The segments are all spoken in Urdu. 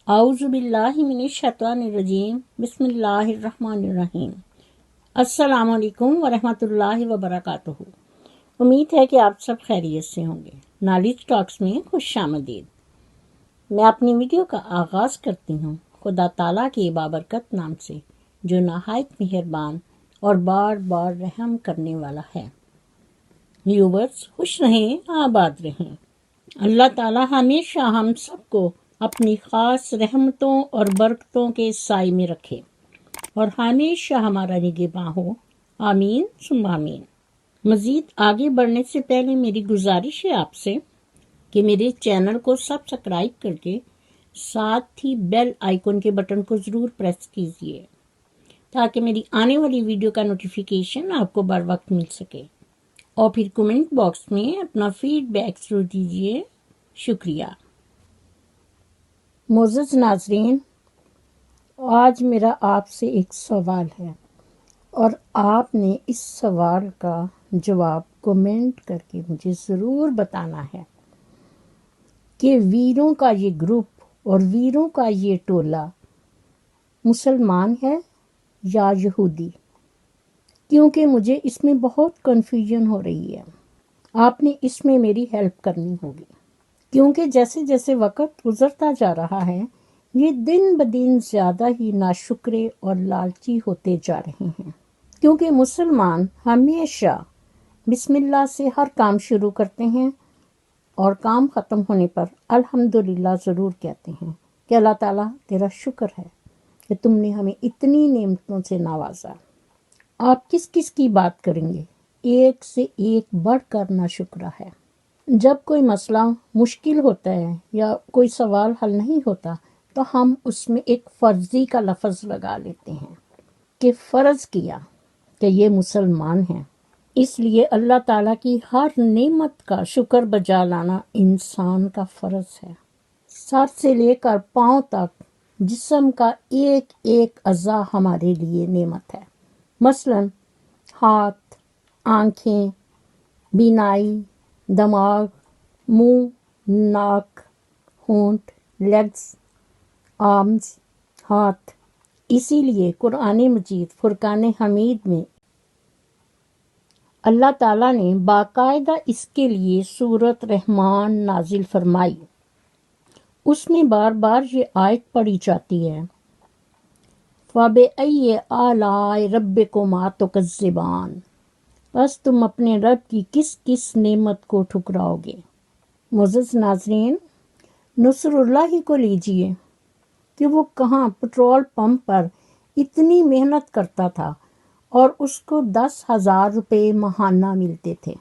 اعوذ باللہ من الشیطان الرجیم بسم اللہ الرحمن الرحیم۔ السلام علیکم ورحمۃ اللہ وبرکاتہ۔ امید ہے کہ آپ سب خیریت سے ہوں گے۔ نالج ٹاکس میں خوش آمدید۔ میں اپنی ویڈیو کا آغاز کرتی ہوں خدا تعالیٰ کے بابرکت نام سے، جو نہایت مہربان اور بار بار رحم کرنے والا ہے۔ ویورز خوش رہیں، آباد رہیں۔ اللہ تعالیٰ ہمیشہ ہم سب کو اپنی خاص رحمتوں اور برکتوں کے سائے میں رکھے اور ہمیشہ ہمارا نگہباں ہو، آمین ثم آمین۔ مزید آگے بڑھنے سے پہلے میری گزارش ہے آپ سے کہ میرے چینل کو سبسکرائب کر کے ساتھ ہی بیل آئیکن کے بٹن کو ضرور پریس کیجیے تاکہ میری آنے والی ویڈیو کا نوٹیفیکیشن آپ کو بر وقت مل سکے، اور پھر کمنٹ باکس میں اپنا فیڈ بیک ضرور دیجیے۔ شکریہ۔ معزز ناظرین، آج میرا آپ سے ایک سوال ہے اور آپ نے اس سوال کا جواب کمنٹ کر کے مجھے ضرور بتانا ہے کہ ویروں کا یہ گروپ اور ویروں کا یہ ٹولہ مسلمان ہے یا یہودی، کیونکہ مجھے اس میں بہت کنفیوژن ہو رہی ہے۔ آپ نے اس میں میری ہیلپ کرنی ہوگی، کیونکہ جیسے جیسے وقت گزرتا جا رہا ہے یہ دن بدن زیادہ ہی ناشکرے اور لالچی ہوتے جا رہے ہیں، کیونکہ مسلمان ہمیشہ بسم اللہ سے ہر کام شروع کرتے ہیں اور کام ختم ہونے پر الحمدللہ ضرور کہتے ہیں کہ اللہ تعالیٰ تیرا شکر ہے کہ تم نے ہمیں اتنی نعمتوں سے نوازا۔ آپ کس کس کی بات کریں گے؟ ایک سے ایک بڑھ کر ناشکرا ہے۔ جب کوئی مسئلہ مشکل ہوتا ہے یا کوئی سوال حل نہیں ہوتا تو ہم اس میں ایک فرضی کا لفظ لگا لیتے ہیں کہ فرض کیا کہ یہ مسلمان ہیں، اس لیے اللہ تعالیٰ کی ہر نعمت کا شکر بجا لانا انسان کا فرض ہے۔ سر سے لے کر پاؤں تک جسم کا ایک ایک اعضاء ہمارے لیے نعمت ہے۔ مثلاً ہاتھ، آنکھیں، بینائی، دماغ، منہ، ناک، ہونٹ، لیگز، آرمز، ہاتھ۔ اسی لیے قرآن مجید فرقان حمید میں اللہ تعالیٰ نے باقاعدہ اس کے لیے سورۃ رحمان نازل فرمائی۔ اس میں بار بار یہ آیت پڑھی جاتی ہے، فَبِأَيِّ آلَاءِ رَبِّكُمَا تُكَذِّبَانِ، بس تم اپنے رب کی کس کس نعمت کو ٹھکراؤ گے۔ معزز ناظرین، نصر اللہ ہی کو لیجئے کہ وہ کہاں پٹرول پمپ پر اتنی محنت کرتا تھا اور اس کو 10,000 روپے ماہانہ ملتے تھے۔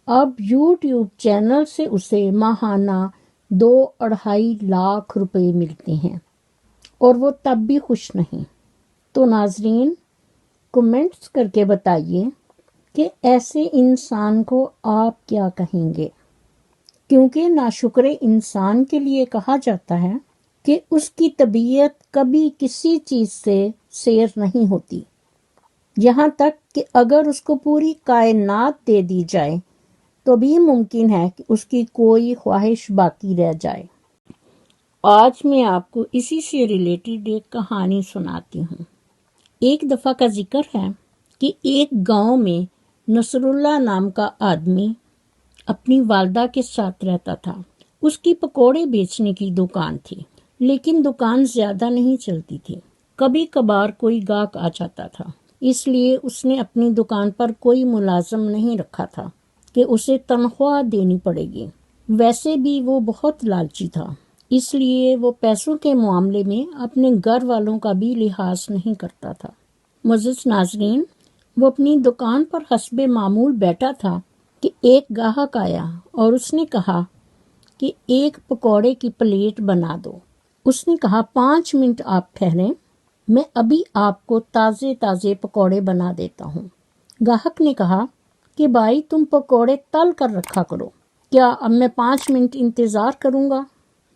اب یوٹیوب چینل سے اسے ماہانہ 2-2.5 لاکھ روپے ملتے ہیں اور وہ تب بھی خوش نہیں۔ تو ناظرین کمنٹس کر کے بتائیے کہ ایسے انسان کو آپ کیا کہیں گے، کیونکہ ناشکر انسان کے لیے کہا جاتا ہے کہ اس کی طبیعت کبھی کسی چیز سے سیر نہیں ہوتی، یہاں تک کہ اگر اس کو پوری کائنات دے دی جائے تو بھی ممکن ہے کہ اس کی کوئی خواہش باقی رہ جائے۔ آج میں آپ کو اسی سے ریلیٹڈ ایک کہانی سناتی ہوں۔ ایک دفعہ کا ذکر ہے کہ ایک گاؤں میں نصر اللہ نام کا آدمی اپنی والدہ کے ساتھ رہتا تھا۔ اس کی پکوڑے بیچنے کی دکان تھی، لیکن دکان زیادہ نہیں چلتی تھی۔ کبھی کبھار کوئی گاہک آ جاتا تھا، اس لیے اس نے اپنی دکان پر کوئی ملازم نہیں رکھا تھا کہ اسے تنخواہ دینی پڑے گی۔ ویسے بھی وہ بہت لالچی تھا، اس لیے وہ پیسوں کے معاملے میں اپنے گھر والوں کا بھی لحاظ نہیں کرتا تھا۔ معزز ناظرین، وہ اپنی دکان پر حسب معمول بیٹھا تھا کہ ایک گاہک آیا اور اس نے کہا کہ ایک پکوڑے کی پلیٹ بنا دو۔ اس نے کہا 5 منٹ آپ ٹھہریں، میں ابھی آپ کو تازے تازے پکوڑے بنا دیتا ہوں۔ گاہک نے کہا کہ بھائی تم پکوڑے تل کر رکھا کرو، کیا اب میں 5 منٹ انتظار کروں گا؟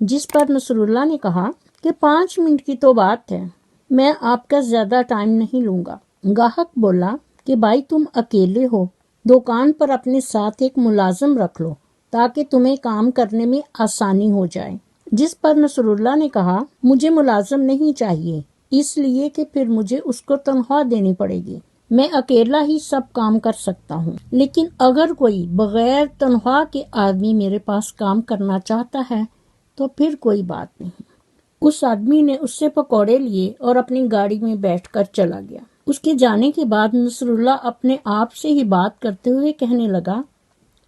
جس پر نصر اللہ نے کہا کہ 5 منٹ کی تو بات ہے، میں آپ کا زیادہ ٹائم نہیں لوں گا۔ گاہک بولا کہ بھائی تم اکیلے ہو، دکان پر اپنے ساتھ ایک ملازم رکھ لو تاکہ تمہیں کام کرنے میں آسانی ہو جائے۔ جس پر نصراللہ نے کہا مجھے ملازم نہیں چاہیے، اس لیے کہ پھر مجھے اس کو تنخواہ دینی پڑے گی، میں اکیلا ہی سب کام کر سکتا ہوں، لیکن اگر کوئی بغیر تنخواہ کے آدمی میرے پاس کام کرنا چاہتا ہے تو پھر کوئی بات نہیں۔ اس آدمی نے اس سے پکوڑے لیے اور اپنی گاڑی میں بیٹھ کر چلا گیا۔ اس کے جانے کے بعد نصراللہ اپنے آپ سے ہی بات کرتے ہوئے کہنے لگا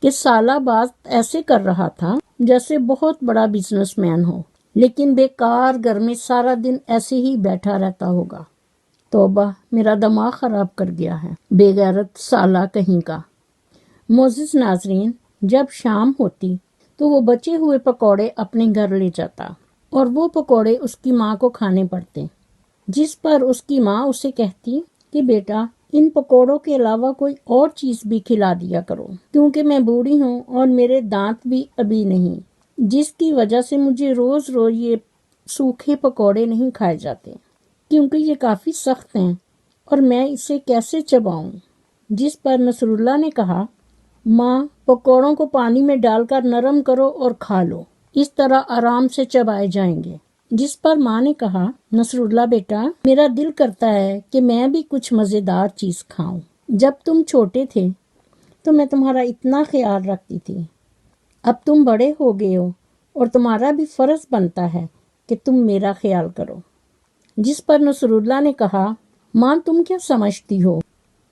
کہ سالہ بات ایسے کر رہا تھا جیسے بہت بڑا بزنس مین ہو، لیکن بیکار گھر میں سارا دن ایسے ہی بیٹھا رہتا ہوگا۔ توبہ، میرا دماغ خراب کر گیا ہے، بے غیرت سالہ کہیں کا۔ معزز ناظرین، جب شام ہوتی تو وہ بچے ہوئے پکوڑے اپنے گھر لے جاتا اور وہ پکوڑے اس کی ماں کو کھانے پڑتے، جس پر اس کی ماں اسے کہتی کہ بیٹا ان پکوڑوں کے علاوہ کوئی اور چیز بھی کھلا دیا کرو، کیونکہ میں بوڑھی ہوں اور میرے دانت بھی ابھی نہیں، جس کی وجہ سے مجھے روز روز یہ سوکھے پکوڑے نہیں کھائے جاتے، کیونکہ یہ کافی سخت ہیں اور میں اسے کیسے چباؤں۔ جس پر نصراللہ نے کہا ماں پکوڑوں کو پانی میں ڈال کر نرم کرو اور کھا لو، اس طرح آرام سے چبائے جائیں گے۔ جس پر ماں نے کہا نصراللہ بیٹا، میرا دل کرتا ہے کہ میں بھی کچھ مزیدار چیز کھاؤں۔ جب تم چھوٹے تھے تو میں تمہارا اتنا خیال رکھتی تھی، اب تم بڑے ہو گئے ہو اور تمہارا بھی فرض بنتا ہے کہ تم میرا خیال کرو۔ جس پر نصراللہ نے کہا ماں تم کیا سمجھتی ہو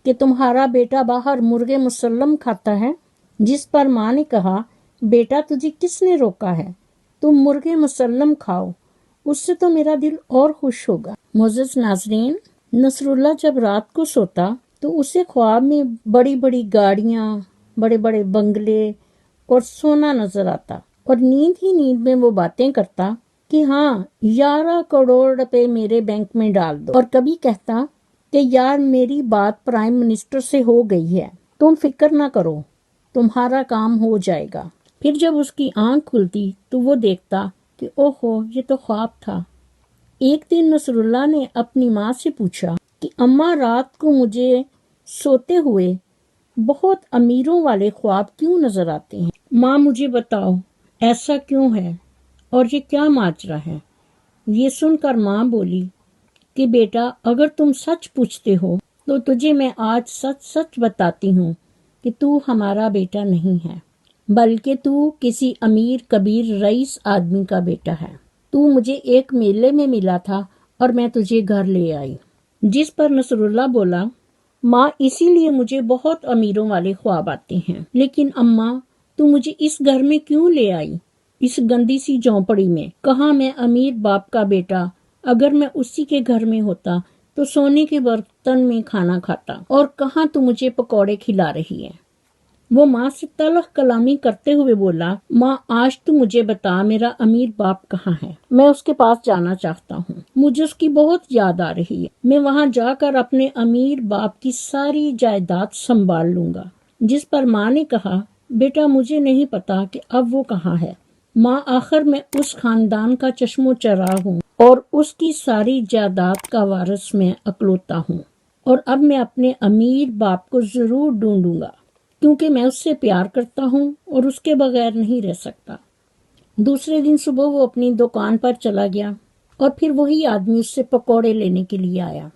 کہ تمہارا بیٹا باہر مرغے مسلم کھاتا ہے؟ جس پر ماں نے کہا بیٹا تجھے کس نے روکا ہے، تم مرغے مسلم کھاؤ، اس سے تو میرا دل اور خوش ہوگا۔ معزز ناظرین، نصراللہ جب رات کو سوتا تو اسے خواب میں بڑی بڑی گاڑیاں، بڑے بڑے بنگلے اور سونا نظر آتا، اور نیند ہی نیند میں وہ باتیں کرتا کہ ہاں 11 کروڑ روپے میرے بینک میں ڈال دو، اور کبھی کہتا کہ یار میری بات پرائم منسٹر سے ہو گئی ہے، تم فکر نہ کرو، تمہارا کام ہو جائے گا۔ پھر جب اس کی آنکھ کھلتی تو وہ دیکھتا کہ اوہو یہ تو خواب تھا۔ ایک دن نصراللہ نے اپنی ماں سے پوچھا کہ اماں رات کو مجھے سوتے ہوئے بہت امیروں والے خواب کیوں نظر آتے ہیں؟ ماں مجھے بتاؤ ایسا کیوں ہے اور یہ کیا ماجرا ہے؟ یہ سن کر ماں بولی کہ بیٹا اگر تم سچ پوچھتے ہو تو تجھے میں آج سچ سچ بتاتی ہوں کہ تو ہمارا بیٹا نہیں ہے، بلکہ تو کسی امیر کبیر رئیس آدمی کا بیٹا ہے۔ تو مجھے ایک میلے میں ملا تھا اور میں تجھے گھر لے آئی۔ جس پر نصراللہ بولا ماں اسی لیے مجھے بہت امیروں والے خواب آتے ہیں، لیکن اماں تو مجھے اس گھر میں کیوں لے آئی، اس گندی سی جھونپڑی میں؟ کہاں میں امیر باپ کا بیٹا، اگر میں اسی کے گھر میں ہوتا تو سونے کے برتن میں کھانا کھاتا، اور کہاں تو مجھے پکوڑے کھلا رہی ہے۔ وہ ماں سے تلخ کلامی کرتے ہوئے بولا ماں آج تو مجھے بتا میرا امیر باپ کہاں ہے، میں اس کے پاس جانا چاہتا ہوں، مجھے اس کی بہت یاد آ رہی ہے، میں وہاں جا کر اپنے امیر باپ کی ساری جائیداد سنبھال لوں گا۔ جس پر ماں نے کہا بیٹا مجھے نہیں پتا کہ اب وہ کہاں ہے، ماں آخر میں اس خاندان کا چشم و چراغ ہوں اور اس کی ساری جائیداد کا وارث میں اکلوتا ہوں، اور اب میں اپنے امیر باپ کو ضرور ڈھونڈوں گا، کیونکہ میں اس سے پیار کرتا ہوں اور اس کے بغیر نہیں رہ سکتا۔ دوسرے دن صبح وہ اپنی دکان پر چلا گیا اور پھر وہی آدمی اس سے پکوڑے لینے کے لیے آیا۔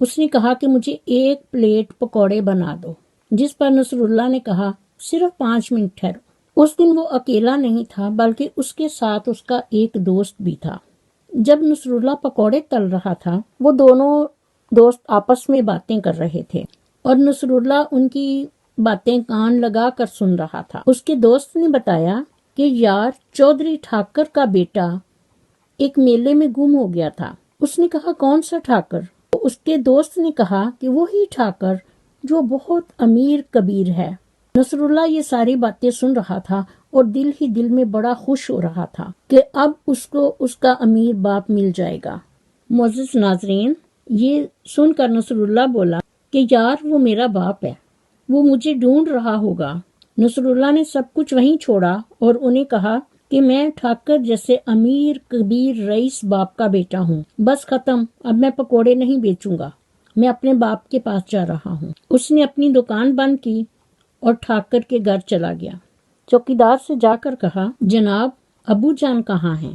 اس نے کہا کہ مجھے 1 پلیٹ پکوڑے بنا دو۔ جس پر نصراللہ نے کہا صرف 5 منٹ ٹھہرو۔ اس دن وہ اکیلا نہیں تھا بلکہ اس کے ساتھ اس کا ایک دوست بھی تھا۔ جب نصراللہ پکوڑے تل رہا تھا وہ دونوں دوست آپس میں باتیں کر رہے تھے اور نصراللہ ان کی باتیں کان لگا کر سن رہا تھا۔ اس کے دوست نے بتایا کہ یار چودھری ٹھاکر کا بیٹا ایک میلے میں گم ہو گیا تھا۔ اس نے کہا کون سا ٹھاکر؟ اس کے دوست نے کہا کہ وہی ٹھاکر جو بہت امیر کبیر ہے۔ نصراللہ یہ ساری باتیں سن رہا تھا اور دل ہی دل میں بڑا خوش ہو رہا تھا کہ اب اس کو اس کا امیر باپ مل جائے گا۔ معزز ناظرین، یہ سن کر نصراللہ بولا کہ یار وہ میرا باپ ہے، وہ مجھے ڈھونڈ رہا ہوگا۔ نصراللہ نے سب کچھ وہیں چھوڑا اور انہیں کہا کہ میں ٹھاکر جیسے امیر کبیر رئیس باپ کا بیٹا ہوں، بس ختم، اب میں پکوڑے نہیں بیچوں گا، میں اپنے باپ کے پاس جا رہا ہوں۔ اس نے اپنی دکان بند کی اور ٹھاکر کے گھر چلا گیا۔ چوکیدار سے جا کر کہا جناب ابو جان کہاں ہیں؟